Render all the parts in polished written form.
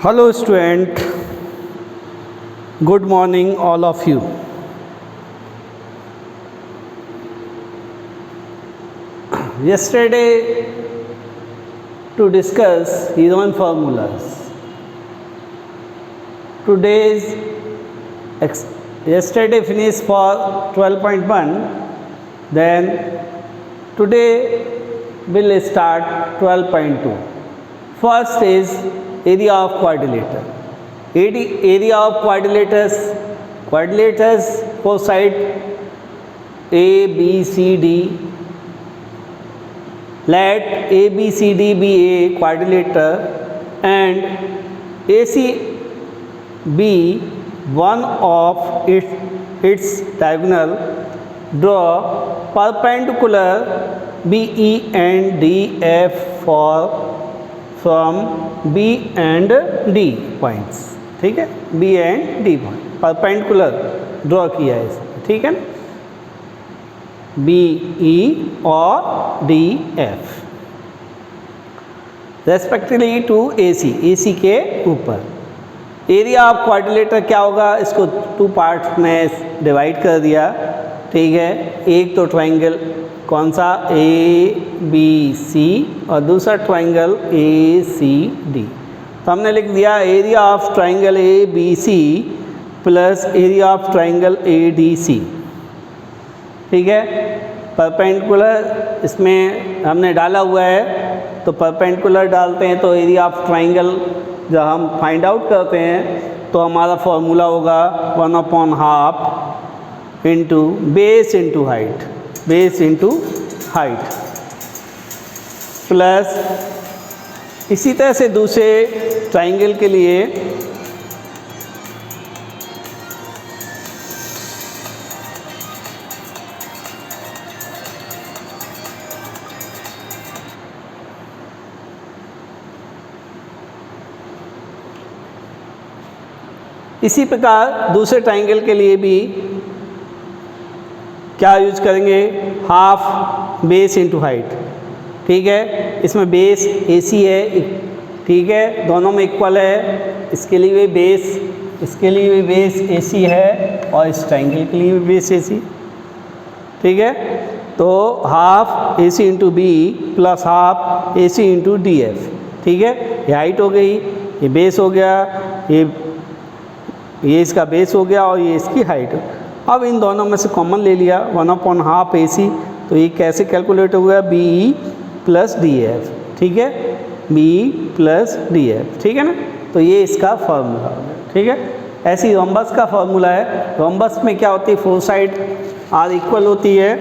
Hello student, good morning all of you. Yesterday to discuss Heron formulas. Yesterday finished for 12.1, then today we'll start 12.2. First is area of quadrilateral. Area of quadrilaters को side A, B, C, D. Let A, B, C, D be a quadrilateral and AC be one of its diagonal. Draw perpendicular BE and DF from B and D points. ठीक है, B and D point perpendicular draw किया है इसमें. ठीक है, BE और DF respectively to AC के ऊपर. एरिया ऑफ क्वाड्रिलेटर क्या होगा, इसको टू पार्ट्स में डिवाइड कर दिया. ठीक है, एक तो ट्रायंगल कौन सा ABC और दूसरा ट्रायंगल ACD. तो हमने लिख दिया area of triangle ABC plus area of triangle ADC. ठीक है, परपेंडिकुलर इसमें हमने डाला हुआ है, तो परपेंडिकुलर डालते हैं तो एरिया ऑफ ट्रायंगल जब हम फाइंड आउट करते हैं तो हमारा फॉर्मूला होगा 1/2 into base into height plus इसी तरह से दूसरे ट्रायंगल के लिए इसी प्रकार दूसरे ट्रायंगल के लिए भी क्या यूज करेंगे, हाफ बेस इंटू हाइट. ठीक है, इसमें बेस AC है. ठीक है, दोनों में इक्वल है. इसके लिए भी बेस AC है और इस ट्रायंगल के लिए भी बेस AC. ठीक है, तो half AC into B plus half AC into DF. ठीक है, ये हाइट हो गई, ये बेस हो गया, ये इसका बेस हो गया और ये इसकी हाइट. अब इन दोनों में से कॉमन ले लिया 1/2 AC. तो ये कैसे कैलकुलेट हो गया, BE प्लस DF. ठीक है, BE प्लस DF. ठीक है ना, तो ये इसका फॉर्मूला हो गया. ठीक है, ऐसी रोम्बस का फॉर्मूला है. रोम्बस में क्या होती है, फोर साइड आर इक्वल होती है,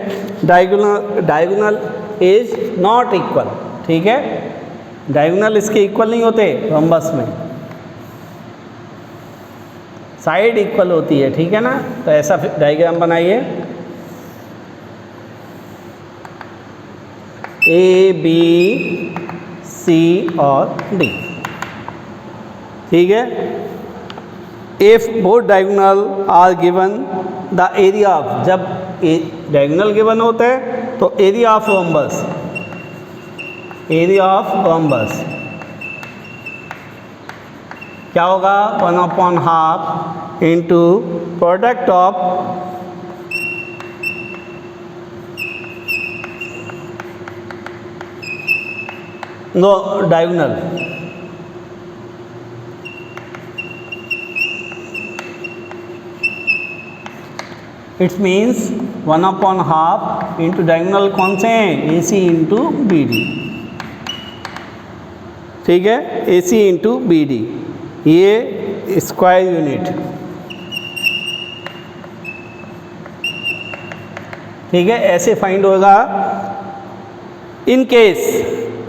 डायगोनल इज नॉट इक्वल. ठीक है, डायगोनल इसके इक्वल नहीं होते रोम्बस में, साइड इक्वल होती है. ठीक है ना, तो ऐसा डायग्राम बनाइए. A, B, C और D. ठीक है, if both diagonal are given the area of, जब डायगोनल गिवन होता है तो एरिया ऑफ रोम्बस क्या होगा, 1/2 into product of diagonal. It's means 1/2 into diagonal कौन से हैं, AC इंटू BD. ठीक है, AC इंटू BD, ये स्क्वायर यूनिट. ठीक है, ऐसे फाइंड होगा. In case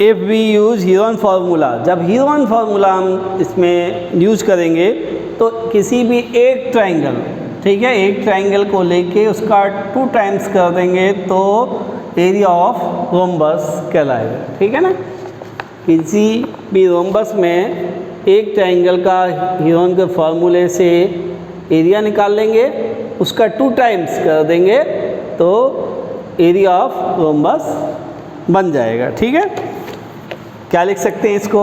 if we use Heron formula, जब हीरोन फार्मूला हम इसमें यूज करेंगे तो किसी भी एक ट्रायंगल, ठीक है, एक ट्रायंगल को लेके उसका 2 टाइम्स कर देंगे तो एरिया ऑफ रोम्बस कहलाएगा. ठीक है ना, किसी भी रोम्बस में एक ट्रायंगल का हीरोन के फार्मूले से एरिया निकाल लेंगे, उसका 2 टाइम्स कर देंगे तो एरिया ऑफ रोम्बस बन जाएगा। ठीक है, क्या लिख सकते हैं इसको,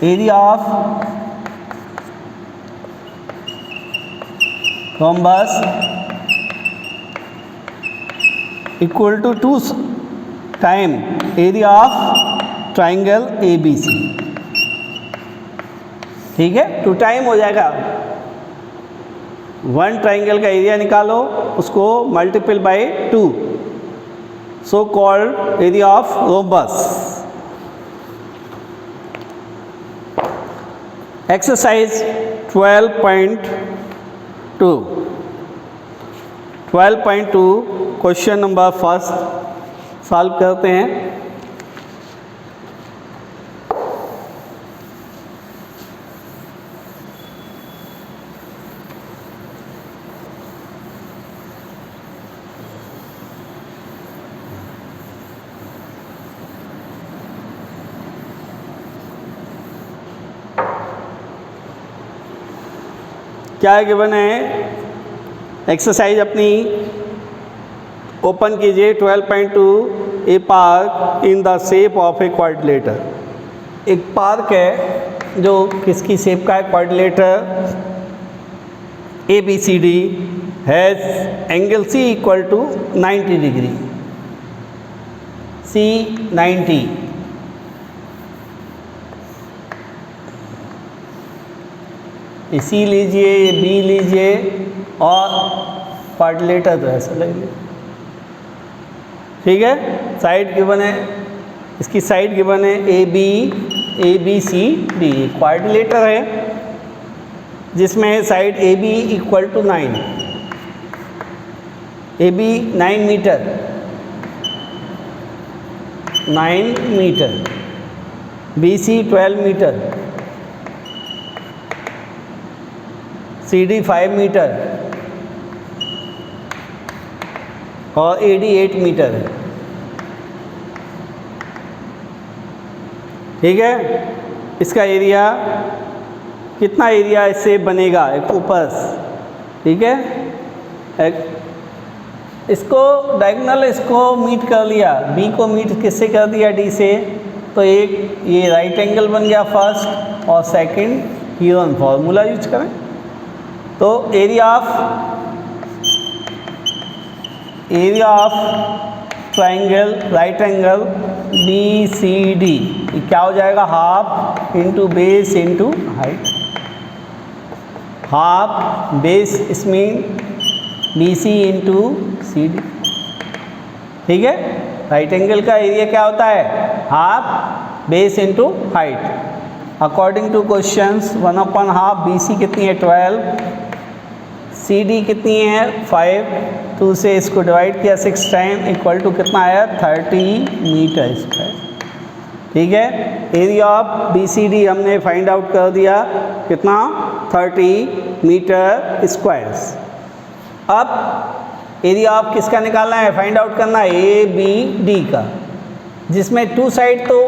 area of rhombus equal to 2 time area of triangle ABC। ठीक है, 2 टाइम हो जाएगा। 1 ट्राइंगल का एरिया निकालो, उसको multiple bye 2, so called area of rhombus. Exercise 12.2 question number first solve करते हैं। क्या गिवन है, एक्सरसाइज अपनी ओपन कीजिए। 12.2 a park in the shape of a quadrilateral. एक पार्क है जो किसकी शेप का है, quadrilateral ABCD has angle C equal to 90 degree, C 90। C लीजिए, ये बी लीजिए और क्वाड्रिलेटर तो ऐसा लगे। ठीक है, साइड गिवन है, इसकी साइड गिवन है ABCD। क्वाड्रिलेटर है जिसमें side AB equal to 9, AB 9 metre, 9 metre, BC 12 metre, CD 5 metre और AD 8 मीटर है। ठीक है, इसका एरिया कितना एरिया इससे बनेगा, एक ऊपर। ठीक है, इसको डायगोनल इसको मीट कर लिया, B को मीट किससे कर दिया, D से, तो एक ये राइट एंगल बन गया फर्स्ट, और सेकंड हीरोन फॉर्मूला यूज करें तो area of triangle right angle BCD क्या हो जाएगा, half into base into height. Half base इसमें BC इंटू CD। ठीक है, राइट एंगल का एरिया क्या होता है, half base into height. According two questions 1/2 BC कितनी है, 12, CD कितनी है, 5, 2 से इसको डिवाइड किया 6 टाइम, इक्वल टू कितना आया, 30 मीटर स्क्वायर। ठीक है, एरिया ऑफ BCD हमने फाइंड आउट कर दिया, कितना, 30 मीटर स्क्वायर। अब एरिया ऑफ किसका निकालना है, फाइंड आउट करना है ABD का, जिसमें 2 साइड तो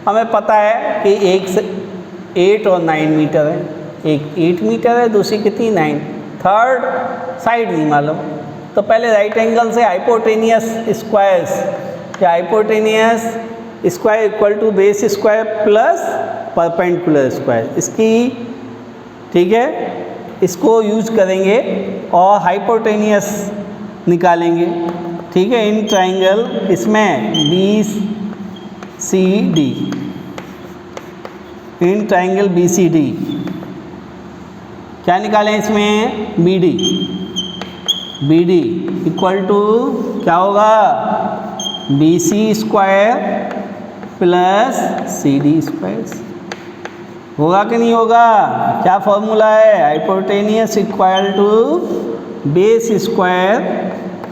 हमें पता है कि एक 8 और 9 मीटर है, एक 8 मीटर है, दूसरी कितनी 9, थर्ड साइड नहीं मालूम, तो पहले राइट एंगल से हाइपोटेनियस स्क्वायर्स, या hypotenuse square equal to base square plus perpendicular square, इसकी, ठीक है, इसको यूज करेंगे और हाइपोटेनियस निकालेंगे। ठीक है, इन ट्राइंगल इसमें BCD, इन ट्राइंगल BCD क्या निकालें इसमें, BD इक्वल टू क्या होगा, BC square plus CD square. होगा कि नहीं होगा, क्या फॉर्मूला है, hypotenuse equal to base square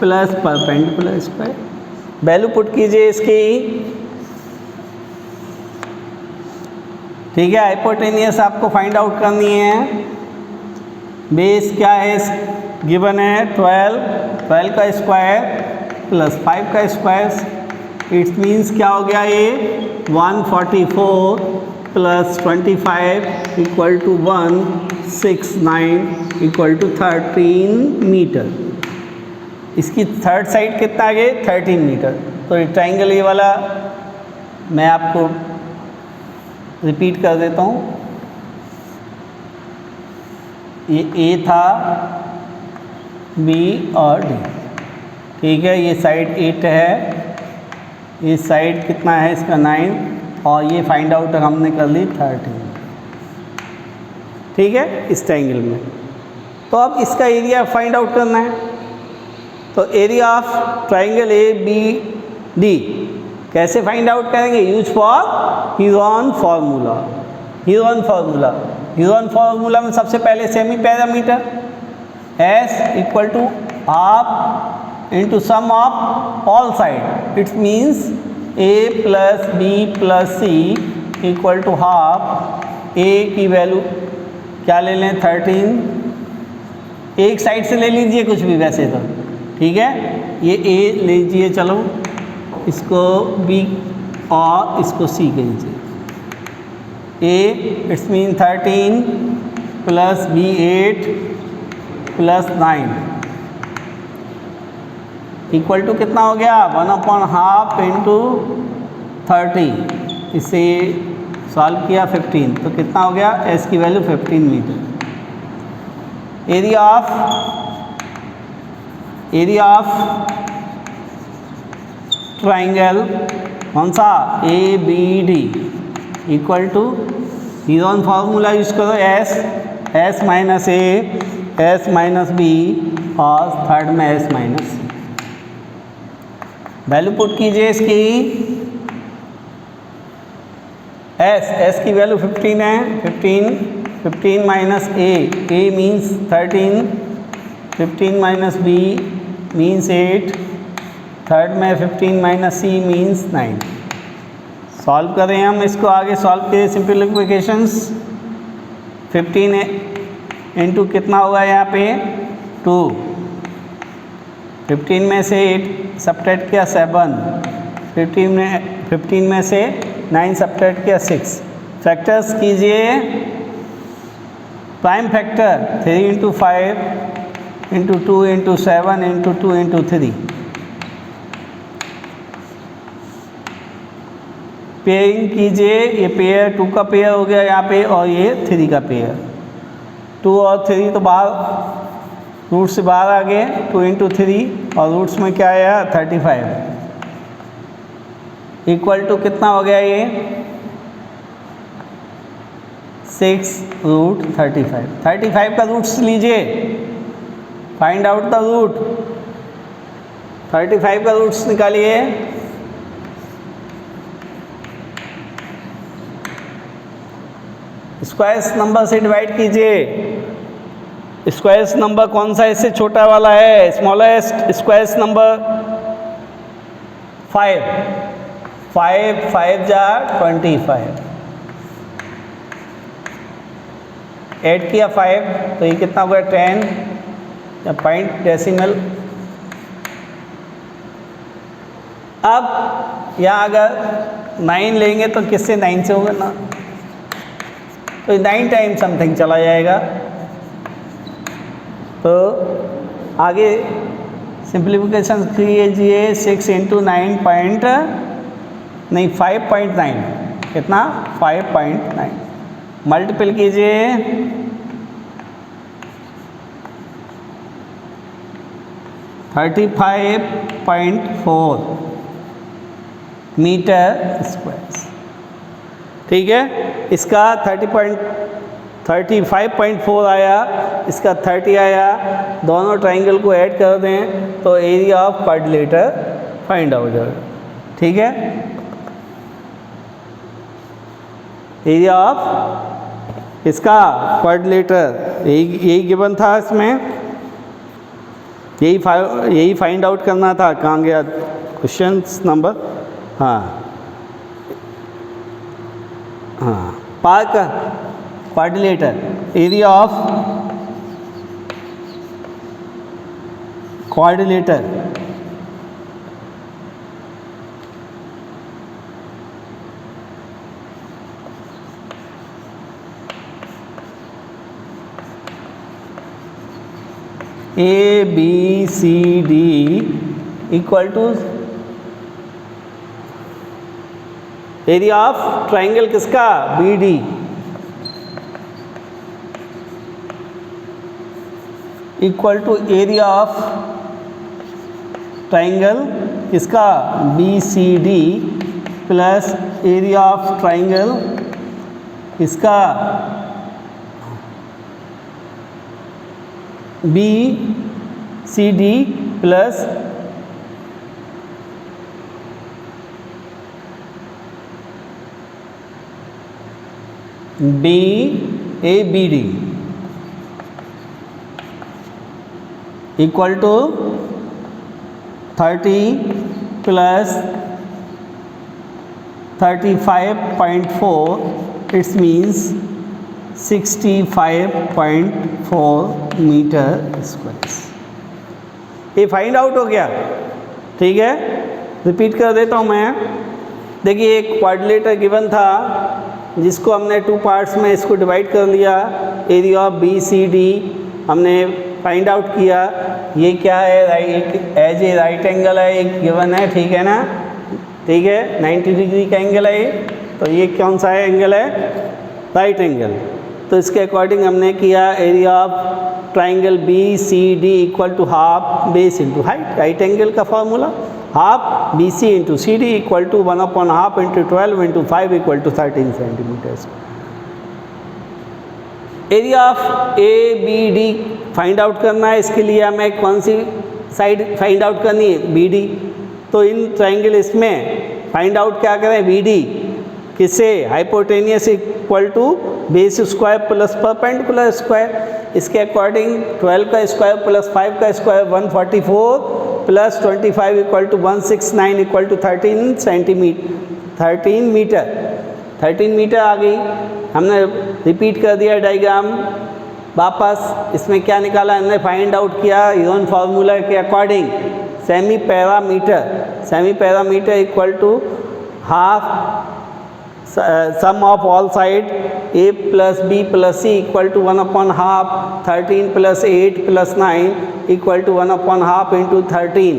plus perpendicular square. Value put कीजिए इसकी। ठीक है, हाइपोटेनियस आपको फाइंड आउट करनी है। बेस क्या है, गिवन है 12 का स्क्वायर प्लस 5 का स्क्वायर। इट्स मीन्स क्या हो गया, ये 144 plus 25 equal to 169 equal to 13 metre. इसकी थर्ड साइड कितना आ गया, 13 मीटर। तो ये ट्राइंगल ये वाला मैं आपको रिपीट कर देता हूँ, ये ए था, बी और डी, ठीक है। ये साइड 8 है, ये साइड कितना है इसका 9, और ये फाइंड आउट हमने कर ली 13, ठीक है, इस ट्रायंगल में। तो अब इसका एरिया फाइंड आउट करना है, तो area of triangle A B D कैसे फाइंड आउट करेंगे? Use for Heron formula. Heron formula, Heron formula में सबसे पहले semi parameter S equal to half into sum of all side, it's means A plus B plus C equal to half. A की value क्या ले लें? 13, एक side से ले लीजिए कुछ भी वैसे तो, ठीक है। ये ए लीजिए, चलो इसको बी और इसको सी कीजिए। A it's mean 13 plus B 8 plus 9 equal to कितना हो गया? 1/2 इंटू 30, इसे सॉल्व किया 15, तो कितना हो गया? एस की value 15 meter. Area of triangle कौन सा? A B D equal to Heron formula use करो, S minus A, S minus B और थर्ड में S minus C. Value put कीजिए इसकी, एस की वैल्यू 15 है, 15 minus A means 13, 15 minus B means 8, third में 15 माइनस सी मीन्स 9। सॉल्व करें हम इसको, आगे सॉल्व करें सिंप्लीफिकेशंस। 15 इंटू कितना होगा यहाँ पे? 2, 15 में से 8 सब्ट्रैक्ट किया 7, 15 में से 9 सब्ट्रैक्ट किया 6। फैक्टर्स कीजिए, prime factor 3 into 5 into 2 into 7 into 2 into 3। Pairing कीजिए, ये पेयर 2 का पेयर हो गया यहाँ पे, और ये 3 का पेयर। 2 और 3 तो बाहर, रूट से बाहर आ गए, 2 इंटू 3, और रूट्स में क्या आया? 35 इक्वल टू कितना हो गया ये? 6√35। 35 का रूट्स लीजिए, फाइंड आउट द रूट। 35 का रूट्स निकालिए, स्क्वायर्स नंबर से डिवाइड कीजिए। स्क्वायर्स नंबर कौन सा इससे छोटा वाला है? स्मॉलेस्ट स्क्वायर्स नंबर 5, 5 जा 25, ऐड किया 5 तो ये कितना हो गया? 10 या पॉइंट डेसिमल। अब यहाँ अगर 9 लेंगे तो किससे 9 से होगा ना, तो 9 टाइम समथिंग चला जाएगा। तो आगे सिंप्लीफिकेशन कीजिए, 6 इंटू 9 पॉइंट नहीं 5.9, कितना? 5.9 मल्टीपल कीजिए, 35.4 मीटर स्क्वायर, ठीक है। इसका 35.4 आया, इसका 30 आया, दोनों ट्राइंगल को ऐड कर दें तो area of quadrilateral find out हो जाएगा, ठीक है। एरिया ऑफ इसका क्वाड्रिलेटर यही गिवन था, इसमें यही फाइंड आउट करना था। कहाँ गया क्वेश्चन नंबर? हाँ, park quadrilateral, area of quadrilateral ABCD equal to area of triangle किसका, B D, equal to area of triangle किसका, B C D plus area of triangle किसका, B C D plus B A B D equal to 30 plus 35.4, it's means 65.4 metre square. ये find out हो गया, ठीक है। Repeat कर देता हूँ मैं। देखिए एक क्वाड्रिलेटर गिवन था जिसको हमने टू पार्ट्स में इसको डिवाइड कर लिया। Area of B C D हमने फाइंड आउट किया। ये क्या है, right as a right angle है, एक गिवन है, ठीक है ना, ठीक है, 90 डिग्री का एंगल है ये। तो ये कौन सा है एंगल है, राइट एंगल। तो इसके अकॉर्डिंग हमने किया area of triangle B C D equal to half base into height, right angle का formula, half B C into C D equal to 1/2 into 12 into 5 equal to 13 centimeters. Area of A B D find out करना है। इसके लिए हमें कौन सी side find out करनी है, B D. तो इन ट्राइंगल इसमें फाइंड आउट क्या करें, बी डी किससे, hypotenuse equal to base square plus perpendicular square. इसके अकॉर्डिंग 12 का स्क्वायर प्लस 5 का square 144 plus 25 equal to 169 equal to 13 centimeter, 13 meter आ गई। हमने रिपीट कर दिया डायग्राम वापस। इसमें क्या निकाला हमने, फाइंड आउट किया यून फार्मूला के according semi parameter equal to half sum of all side A plus B plus C equal to 1/2, 13 plus 8 plus 9 equal to 1/2 into 13,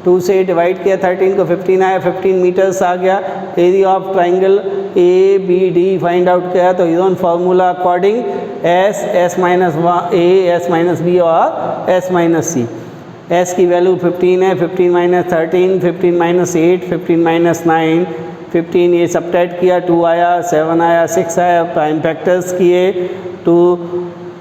2 से डिवाइड किया, 13 को 15 आया, 15 मीटर्स आ गया। Area of triangle A B D find out किया। तो यून formula according S minus A, S minus B और एस माइनस सी। एस की वैल्यू 15 है, 15 माइनस 13, 15 माइनस 8, 15 माइनस 9, 15 ये सब्ट्रैक्ट किया, 2 आया, 7 आया, 6 आया, प्राइम फैक्टर्स किए, 2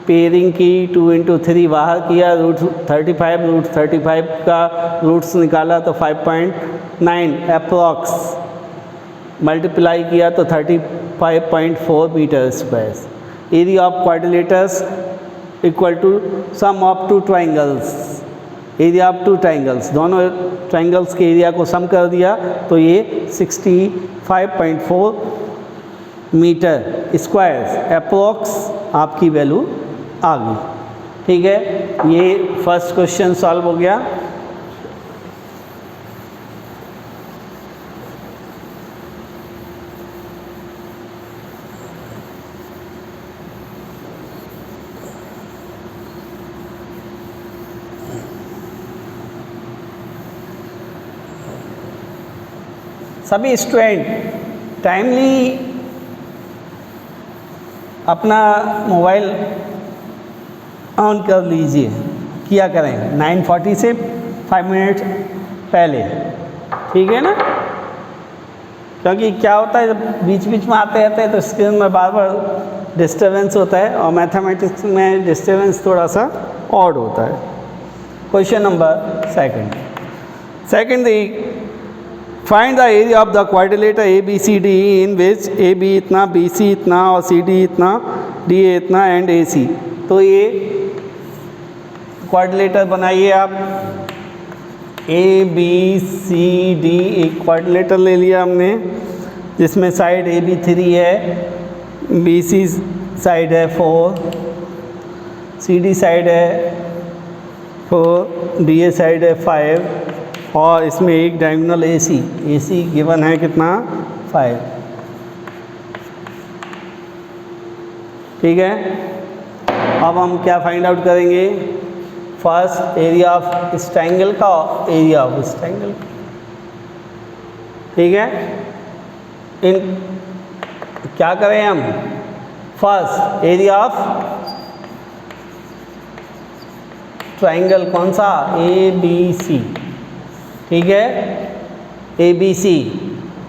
पेयरिंग की, 2 इंटू 3 बाहर किया, √35 का रूट्स निकाला तो 5.9 अप्रॉक्स, मल्टीप्लाई किया तो 35.4 meter square. Area of quadrilaterals equal to sum of two triangles, area of two triangles, दोनों ट्राइंगल्स के एरिया को सम कर दिया तो ये 65.4 मीटर स्क्वायर अप्रोक्स आपकी वैल्यू आ गई, ठीक है। ये फर्स्ट क्वेश्चन सॉल्व हो गया। सभी स्टूडेंट टाइमली अपना मोबाइल ऑन कर लीजिए, किया करें 9:40 से 5 मिनट पहले, ठीक है ना, क्योंकि क्या होता है जब बीच बीच में आते रहते हैं तो स्क्रीन में बार बार डिस्टर्बेंस होता है और मैथमेटिक्स में डिस्टर्बेंस थोड़ा सा ऑड होता है। Question number second find the area of the quadrilateral A B C D in which A B इतना, बी सी इतना और सी डी इतना, डी ए इतना एंड ए सी। तो ये क्वाड्रिलेटर बनाइए आप, ए बी सी डी एक क्वाड्रिलेटर ले लिया हमने जिसमें साइड ए बी 3 है, बी सी साइड है 4, सी डी साइड है 4, डी ए साइड है 5 और इसमें एक डायगोनल ए सी गिवन है कितना 5, ठीक है। अब हम क्या फाइंड आउट करेंगे, फर्स्ट एरिया ऑफ इस ट्रायंगल का, एरिया ऑफ इस ट्रायंगल, ठीक है। इन क्या करें हम, फर्स्ट एरिया ऑफ ट्राइंगल कौन सा, ए बी सी, ठीक है, ए बी सी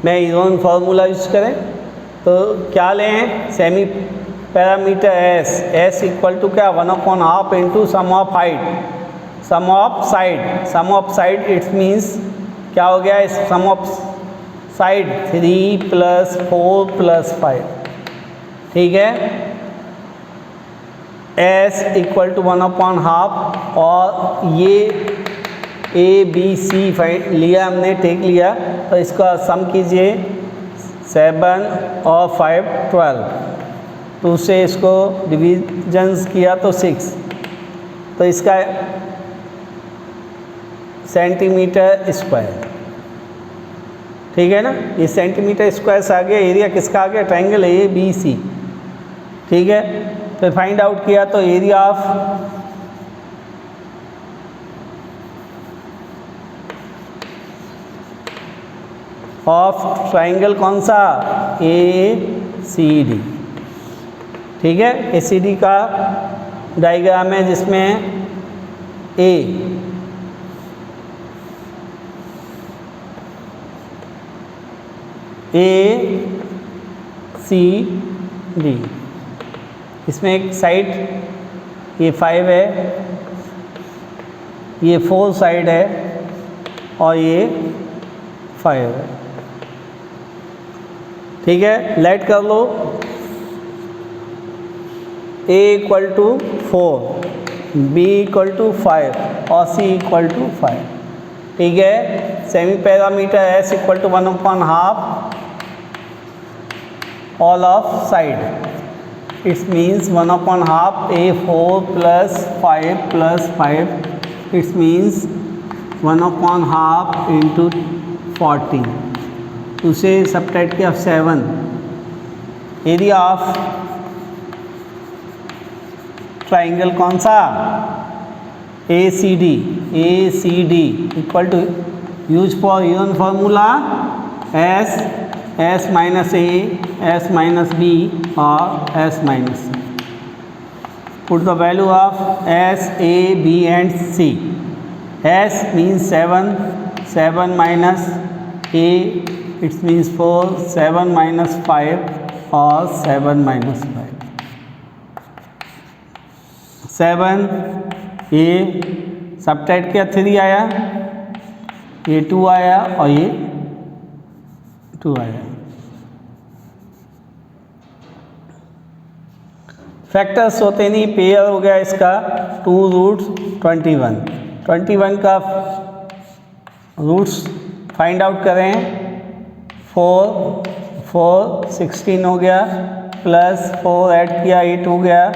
में हीरोन फार्मूला यूज करें तो क्या लें, semi parameter S, S equal to क्या, 1/2 into sum of height, sum of side, sum of side it's means क्या हो गया, इस सम ऑफ साइड 3 + 4 + 5, ठीक है, एस इक्वल टू 1/2 और ये ए बी सी फाइंड लिया हमने, टेक लिया, तो इसका सम कीजिए 7 और 5 12, तो उससे इसको डिविजन्स किया तो 6, तो इसका सेंटीमीटर स्क्वायर, ठीक है ना, ये सेंटीमीटर स्क्वायर से आ गया, एरिया किसका आ गया, ट्राइंगल ए बी सी, ठीक है, तो फाइंड आउट किया तो एरिया ऑफ ट्राइंगल कौन सा, ए सी डी, ठीक है, ए सी डी का डायग्राम है जिसमें ए सी डी, इसमें एक साइड ये 5 है, ये 4 साइड है और ये 5 है, ठीक है, लेट कर लो, A = 4, B = 5 और C = 5, ठीक है, semi parameter S = 1/2 all of side, it means 1/2 A4 + 5 + 5, it means 1/2 into 40, उसे सब्ट्रैक्ट किया 7, एरिया ऑफ ट्राइंगल कौन सा, A C D, A C D equal to use for Heron formula S, S minus A, S minus B और S minus C, put the value of S, A, B and C, S means 7, 7 minus A it's means 4, 7 minus 5 और 7 minus 5, 7 ये subtract किया 3 आया, ये 2 आया और ये 2 आया, फैक्टर्स होते नहीं, पेयर हो गया इसका 2√21, 21 का रूट्स फाइंड आउट करें, 4 16 हो गया, प्लस 4 ऐड किया 8 हो गया,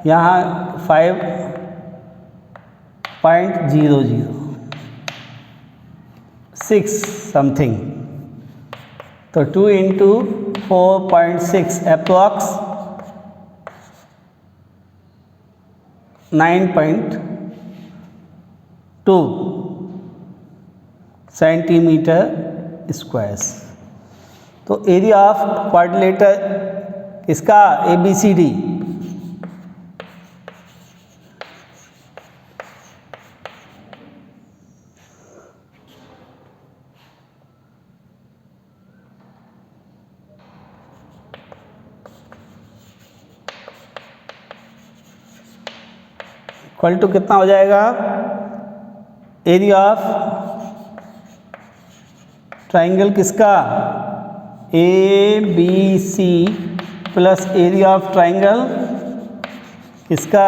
यहाँ 5.00 6 समथिंग, तो 2 इंटू 4.6 अप्रॉक्स 9.2 सेंटीमीटर स्क्वायर्स, तो एरिया ऑफ क्वाड्रिलेटर इसका A B C D, equal to कितना हो जाएगा, एरिया ऑफ ट्राइंगल किसका, A B C plus area of triangle किसका,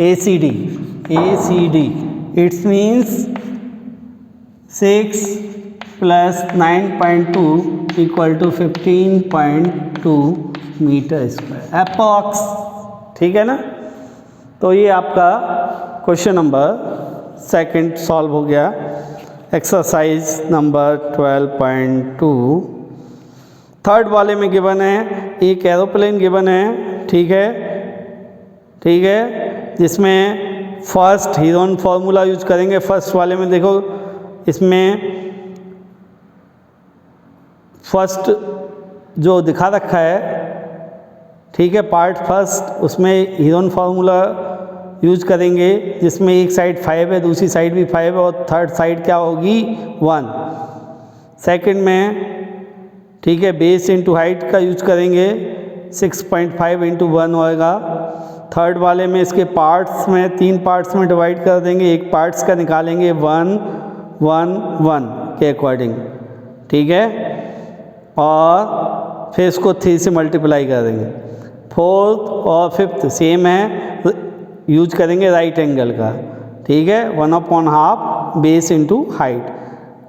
A C D, it's means 6 + 9.2 = 15.2 meter square approx, ठीक है ना, तो ये आपका क्वेश्चन नंबर 2 सॉल्व हो गया, एक्सरसाइज नंबर 12.2। थर्ड वाले में गिवन है एक एरोप्लेन गिवन है, ठीक है, जिसमें फर्स्ट हीरोन फार्मूला यूज करेंगे। फर्स्ट वाले में देखो इसमें फर्स्ट जो दिखा रखा है, ठीक है, पार्ट फर्स्ट, उसमें हीरोन फार्मूला यूज करेंगे जिसमें एक साइड 5 है, दूसरी साइड भी 5 है और थर्ड साइड क्या होगी 1। सेकंड में, ठीक है, बेस इंटू हाइट का यूज करेंगे, 6.5 इंटू 1 होएगा। थर्ड वाले में इसके पार्ट्स में 3 पार्ट्स में डिवाइड कर देंगे, एक पार्ट्स का निकालेंगे 1 1 1 के अकॉर्डिंग, ठीक है, और फिर इसको 3 से मल्टीप्लाई कर देंगे। फोर्थ और फिफ्थ सेम है, यूज करेंगे राइट एंगल का, ठीक है, 1/2 बेस इंटू हाइट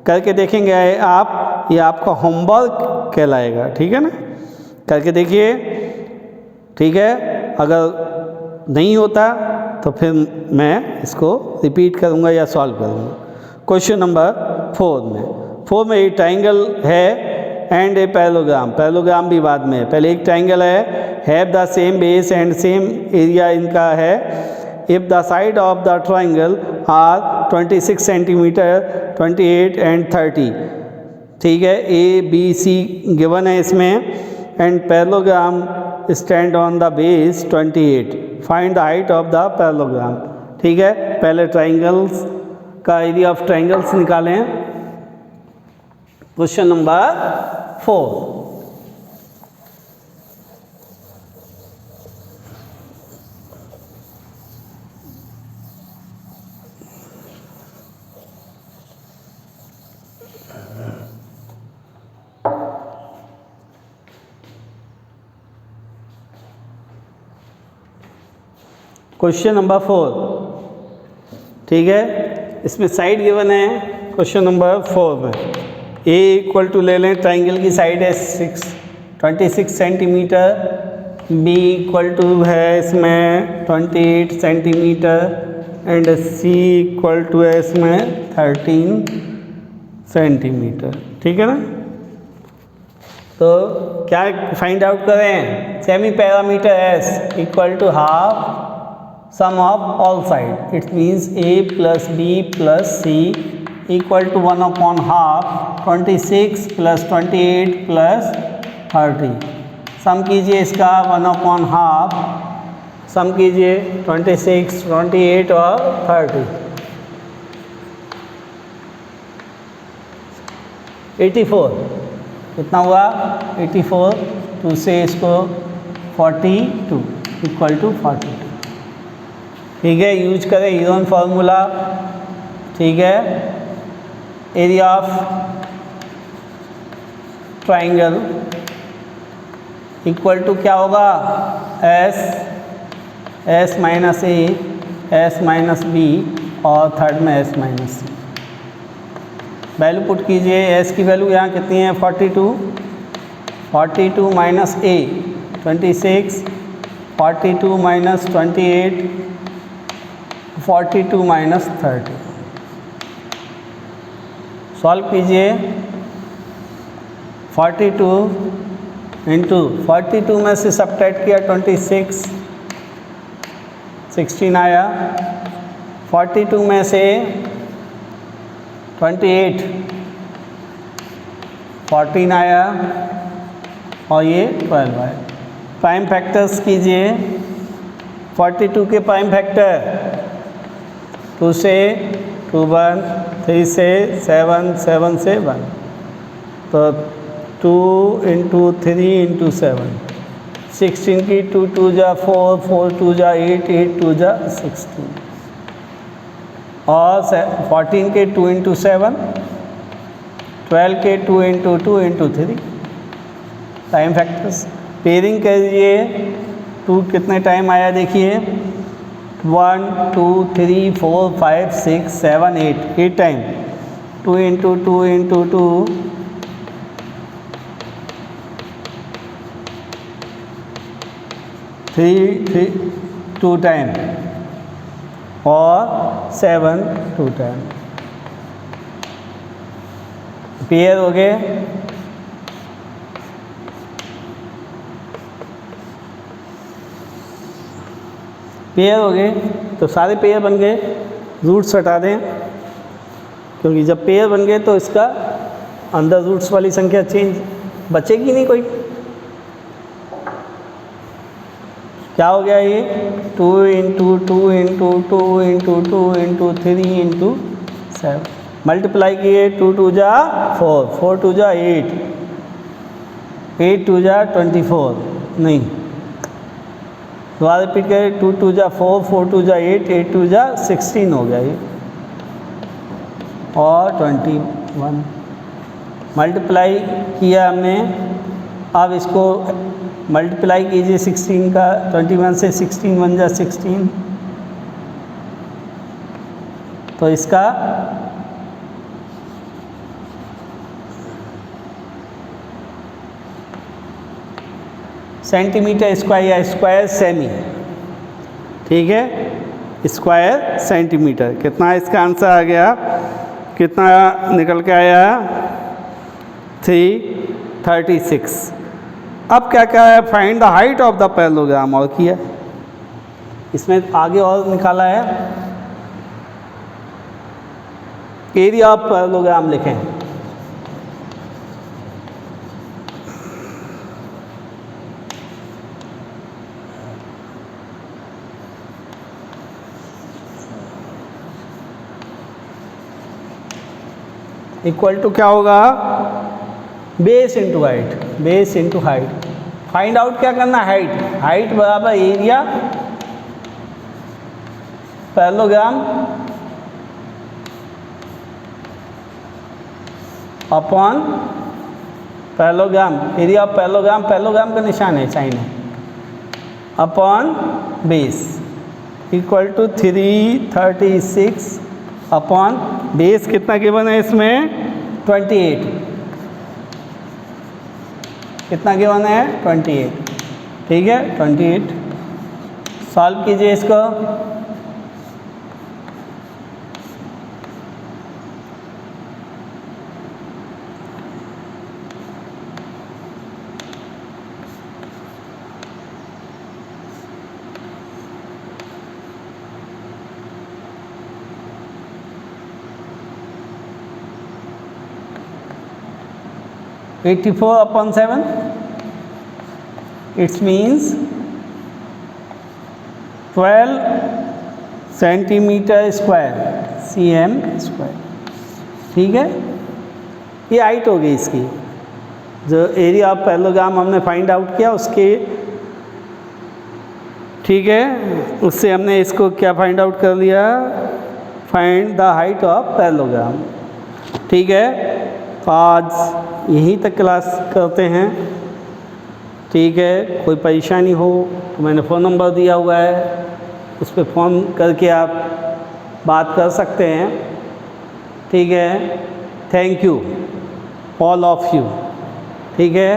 करके देखेंगे आप, ये आपका होमवर्क कहलाएगा, ठीक है ना, करके देखिए, ठीक है। अगर नहीं होता तो फिर मैं इसको रिपीट करूँगा या सॉल्व करूँगा। क्वेश्चन नंबर 4 में एक ट्राइंगल है एंड ए पैरेललोग्राम, पैरेललोग्राम भी बाद में है, पहले एक ट्राइंगल है, have the same base and same area इनका है। If the side of the triangle are 26 centimetre, 28 and 30, ठीक है, ए बी सी गिवन है इसमें, and parallelogram stand on the base 28, find the height of the parallelogram, ठीक है। पहले triangles का एरिया ऑफ ट्राइंगल्स निकालें। क्वेश्चन नंबर 4, क्वेश्चन नंबर 4, ठीक है, इसमें साइड गिवन है क्वेश्चन नंबर 4 में। ए इक्वल टू ले लें, ट्राइंगल की साइड है 26 सेंटीमीटर, बी इक्वल टू है इसमें 28 centimetre and C equal to है इसमें 13 सेंटीमीटर, ठीक है ना। तो क्या फाइंड आउट करें, semi parameter S equal to half sum of all side, it means a plus b plus c equal to 1/2, 26 plus 28 plus 30। सम कीजिए इसका 1/2, सम कीजिए 26, 28 और 30, 84 कितना हुआ 84, 2 से इसको 42 इक्वल टू 42, ठीक है। यूज करें हीरोन फार्मूला, ठीक है, area of triangle equal to क्या होगा S minus A, S minus B और थर्ड में S minus C. Value put कीजिए, एस की वैल्यू यहाँ कितनी है 42 minus A 26, 42 minus 28, 42 minus 30। Solve कीजिए, 42 इंटू 42 में से सब्ट्रैक्ट किया 26, 16 आया, 42 में से 28 14 आया और ये 12 आया। प्राइम फैक्टर्स कीजिए, 42 के प्राइम फैक्टर 2 से 2 1, 3 से 7, 7 से 1, तो 2 इंटू 3 इंटू 7, 16 की 2 2 जा 4, 4 2 जा 8, 8 2 जा 16 और 14 के 2 इंटू 7, 12 के 2 into 2 into 3। Time factors pairing करिए, 2 कितने टाइम आया देखिए 1 2 3 4 5 6 7 8 टाइम, 2 इंटू 2 इंटू 2, 2 टाइम और 7 2 टाइम। पेयर हो गए, पेयर हो गए, तो सारे पेयर बन गए, रूट्स हटा दें, क्योंकि जब पेयर बन गए तो इसका अंदर रूट्स वाली संख्या चेंज बचेगी नहीं कोई। क्या हो गया ये 2 into 2 into 2 into 2 into 3 into 7 multiply किए 2 2 जा 4 4 2 जा 8 8 2 जा 24 नहीं दोबारा रिपीट करें 2 2 जा 4 4 2 जा 8 8 2 जा 16 हो गया ये और 21 मल्टीप्लाई किया हमने। अब इसको मल्टीप्लाई कीजिए 16 का 21 से 16 1 जा 16 तो इसका सेंटीमीटर स्क्वायर या स्क्वायर सेमी, ठीक है, स्क्वायर सेंटीमीटर। कितना इसका आंसर आ गया, कितना निकल के आया 336। अब क्या क्या है, find the height of the parallelogram और किया, इसमें आगे और निकाला है एरिया ऑफ पैरेललोग्राम लिखें। इक्वल टू क्या होगा, base into height, base into height. Find out क्या करना, हाइट, हाइट बराबर area parallelogram upon parallelogram, area of parallelogram, parallelogram का निशान है, साइन है, upon base equal to 336 upon base कितना गिवन है इसमें 28, कितना गिवन है 28, ठीक है 28। सॉल्व कीजिए इसको, (84 upon 7), it means 12 centimetre square, cm square, ठीक है। ये हाइट हो गई इसकी, जो एरिया ऑफ पैरेललोग्राम हमने फाइंड आउट किया उसके, ठीक है, उससे हमने इसको क्या फाइंड आउट कर लिया, find the height of parallelogram, ठीक है। तो आज यहीं तक क्लास करते हैं, ठीक है। कोई परेशानी हो तो मैंने फ़ोन नंबर दिया हुआ है, उस पर फ़ोन करके आप बात कर सकते हैं, ठीक है। Thank you all of you, ठीक है।